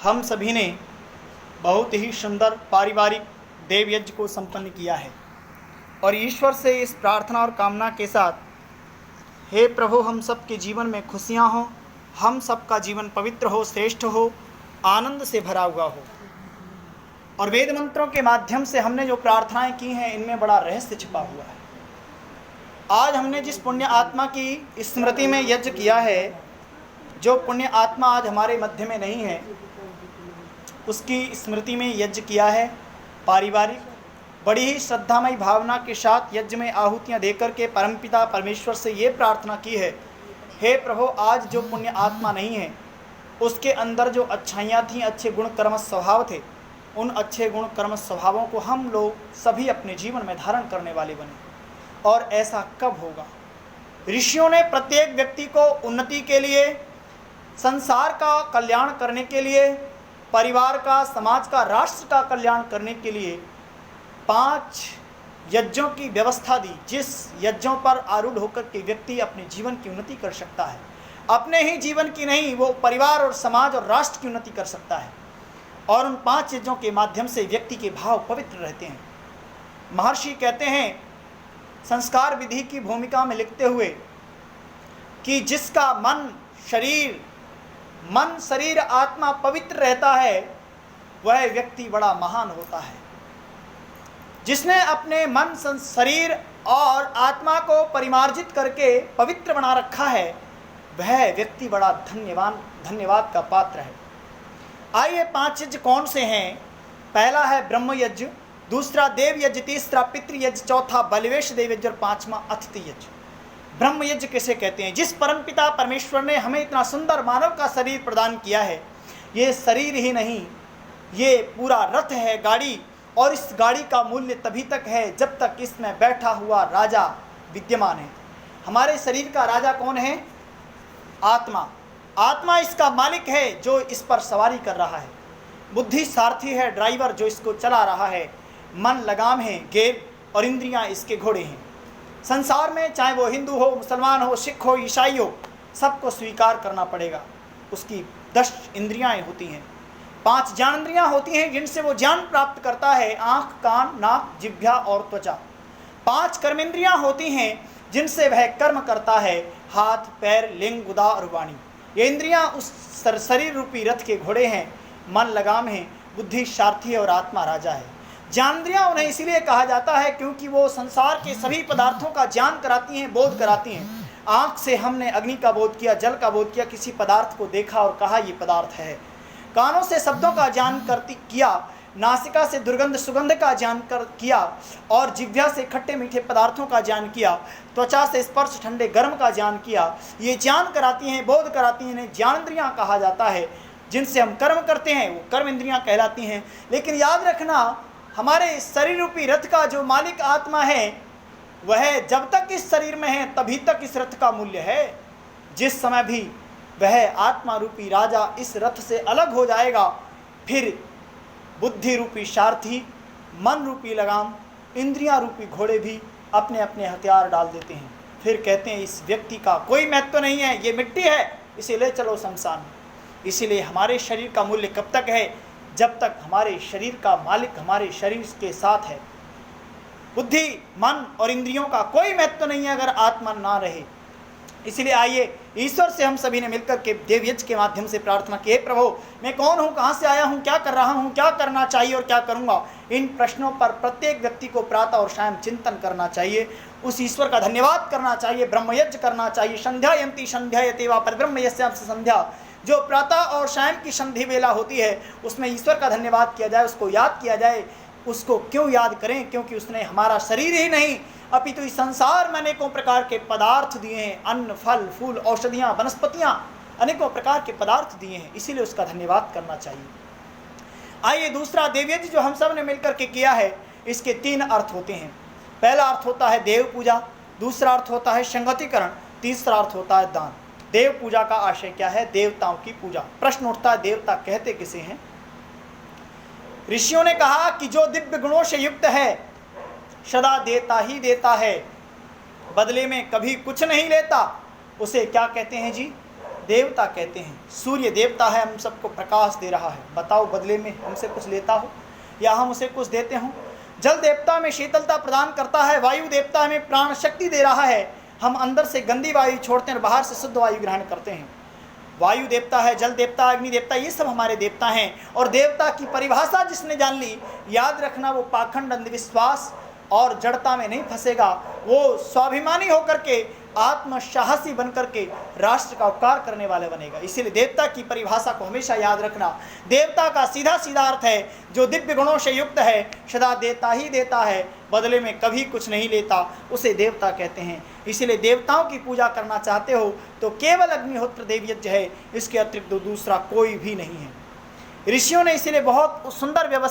हम सभी ने बहुत ही सुंदर पारिवारिक देव यज्ञ को संपन्न किया है और ईश्वर से इस प्रार्थना और कामना के साथ, हे प्रभु, हम सब के जीवन में खुशियाँ हों, हम सबका जीवन पवित्र हो, श्रेष्ठ हो, आनंद से भरा हुआ हो। और वेद मंत्रों के माध्यम से हमने जो प्रार्थनाएं की हैं, इनमें बड़ा रहस्य छिपा हुआ है। आज हमने जिस पुण्य आत्मा की स्मृति में यज्ञ किया है, जो पुण्य आत्मा आज हमारे मध्य में नहीं है, उसकी स्मृति में यज्ञ किया है। पारिवारिक बड़ी ही श्रद्धामयी भावना के साथ यज्ञ में आहुतियाँ देकर के परमपिता परमेश्वर से ये प्रार्थना की है, हे प्रभु, आज जो पुण्य आत्मा नहीं है, उसके अंदर जो अच्छाइयाँ थीं, अच्छे गुण कर्म स्वभाव थे, उन अच्छे गुण कर्म स्वभावों को हम लोग सभी अपने जीवन में धारण करने वाले बने। और ऐसा कब होगा? ऋषियों ने प्रत्येक व्यक्ति को उन्नति के लिए, संसार का कल्याण करने के लिए, परिवार का, समाज का, राष्ट्र का कल्याण करने के लिए 5 यज्ञों की व्यवस्था दी, जिस यज्ञों पर आरूढ़ होकर के व्यक्ति अपने जीवन की उन्नति कर सकता है। अपने ही जीवन की नहीं, वो परिवार और समाज और राष्ट्र की उन्नति कर सकता है। और उन 5 यज्ञों के माध्यम से व्यक्ति के भाव पवित्र रहते हैं। महर्षि कहते हैं संस्कार विधि की भूमिका में लिखते हुए कि जिसका मन शरीर आत्मा पवित्र रहता है, वह व्यक्ति बड़ा महान होता है। जिसने अपने मन, शरीर और आत्मा को परिमार्जित करके पवित्र बना रखा है, वह व्यक्ति बड़ा धन्यवाद का पात्र है। आइए 5 यज्ञ कौन से हैं? पहला है ब्रह्म यज्ञ, दूसरा देव यज्ञ, तीसरा पितृ यज्ञ, चौथा बलिवेश देव यज्ञ और 5वां अतिथि यज्ञ। ब्रह्म यज्ञ किसे कहते हैं? जिस परमपिता परमेश्वर ने हमें इतना सुंदर मानव का शरीर प्रदान किया है, ये शरीर ही नहीं, ये पूरा रथ है, गाड़ी। और इस गाड़ी का मूल्य तभी तक है जब तक इसमें बैठा हुआ राजा विद्यमान है। हमारे शरीर का राजा कौन है? आत्मा। आत्मा इसका मालिक है जो इस पर सवारी कर रहा है। बुद्धि सारथी है, ड्राइवर जो इसको चला रहा है। मन लगाम है, गेर, और इंद्रियां इसके घोड़े हैं। संसार में चाहे वो हिंदू हो, मुसलमान हो, सिख हो, ईसाई हो, सबको स्वीकार करना पड़ेगा। उसकी 10 इंद्रियां होती हैं, 5 ज्ञानेंद्रियां होती हैं जिनसे वो ज्ञान प्राप्त करता है, आँख, कान, नाक, जिह्वा और त्वचा। 5 कर्मेंद्रियां होती हैं जिनसे वह कर्म करता है, हाथ, पैर, लिंग, गुदा और वाणी। ये इंद्रियां उस शरीर रूपी रथ के घोड़े हैं। मन लगाम है, बुद्धि सारथी है और आत्मा राजा है। ज्ञानेंद्रियां उन्हें इसीलिए कहा जाता है क्योंकि वो संसार के सभी पदार्थों का ज्ञान कराती हैं, बोध कराती हैं। आँख से हमने अग्नि का बोध किया, जल का बोध किया, किसी पदार्थ को देखा और कहा ये पदार्थ है। कानों से शब्दों का ज्ञान किया, नासिका से दुर्गंध सुगंध का ज्ञान किया, और जिह्वा से खट्टे मीठे पदार्थों का ज्ञान किया, त्वचा से स्पर्श ठंडे गर्म का ज्ञान किया। ये ज्ञान कराती हैं, बोध कराती हैं, इन्हें ज्ञानेंद्रियां कहा जाता है। जिनसे हम कर्म करते हैं वो कर्म इंद्रियां कहलाती हैं। लेकिन याद रखना, हमारे शरीर रूपी रथ का जो मालिक आत्मा है, वह जब तक इस शरीर में है तभी तक इस रथ का मूल्य है। जिस समय भी वह आत्मा रूपी राजा इस रथ से अलग हो जाएगा, फिर बुद्धि रूपी सारथी, मन रूपी लगाम, इंद्रियां रूपी घोड़े भी अपने अपने हथियार डाल देते हैं। फिर कहते हैं इस व्यक्ति का कोई महत्व नहीं है, ये मिट्टी है, इसे ले चलो शमशान में। इसीलिए हमारे शरीर का मूल्य कब तक है? जब तक हमारे शरीर का मालिक हमारे शरीर के साथ है। बुद्धि, मन और इंद्रियों का कोई महत्व नहीं है अगर आत्मा ना रहे। इसलिए आइए ईश्वर से हम सभी ने मिलकर के देव यज्ञ के माध्यम से प्रार्थना की, हे प्रभु, मैं कौन हूँ, कहाँ से आया हूँ, क्या कर रहा हूँ, क्या करना चाहिए और क्या करूँगा। इन प्रश्नों पर प्रत्येक व्यक्ति को प्रातः और शाम चिंतन करना चाहिए, उस ईश्वर का धन्यवाद करना चाहिए, ब्रह्म यज्ञ करना चाहिए। संध्यायन्ति संध्यायते वा परब्रह्म यस्यां संध्या। जो प्रातः और शाम की संधि वेला होती है, उसमें ईश्वर का धन्यवाद किया जाए, उसको याद किया जाए। उसको क्यों याद करें? क्योंकि उसने हमारा शरीर ही नहीं अपितु इस संसार में अनेकों प्रकार के पदार्थ दिए हैं। अन्न, फल, फूल, औषधियाँ, वनस्पतियाँ, अनेकों प्रकार के पदार्थ दिए हैं, इसीलिए उसका धन्यवाद करना चाहिए। आइए दूसरा देव यज्ञ जो हम सब ने मिलकर के किया है, इसके 3 अर्थ होते हैं। पहला अर्थ होता है देव पूजा, दूसरा अर्थ होता है संगतिकरण, तीसरा अर्थ होता है दान। देव पूजा का आशय क्या है? देवताओं की पूजा। प्रश्न उठता है, देवता कहते किसे हैं? ऋषियों ने कहा कि जो दिव्य गुणों से युक्त है, सदा देता ही देता है, बदले में कभी कुछ नहीं लेता, उसे क्या कहते हैं जी? देवता कहते हैं। सूर्य देवता है, हम सबको प्रकाश दे रहा है, बताओ बदले में हमसे कुछ लेता हो या हम उसे कुछ देते हों। जल देवता में शीतलता प्रदान करता है, वायु देवता में प्राण शक्ति दे रहा है, हम अंदर से गंदी वायु छोड़ते हैं और बाहर से शुद्ध वायु ग्रहण करते हैं। वायु देवता है, जल देवता, अग्नि देवता, ये सब हमारे देवता हैं। और देवता की परिभाषा जिसने जान ली, याद रखना वो पाखंड, अंधविश्वास और जड़ता में नहीं फंसेगा। वो स्वाभिमानी होकर के, आत्मसाहसी बनकर के राष्ट्र का उपकार करने वाले बनेगा। इसीलिए देवता की परिभाषा को हमेशा याद रखना। देवता का सीधा सीधा अर्थ है जो दिव्य गुणों से युक्त है, सदा देता ही देता है, बदले में कभी कुछ नहीं लेता, उसे देवता कहते हैं। इसीलिए देवताओं की पूजा करना चाहते हो तो केवल अग्निहोत्र देवयज्ञ है, इसके अतिरिक्त दूसरा कोई भी नहीं है। ऋषियों ने इसीलिए बहुत सुंदर व्यवस्था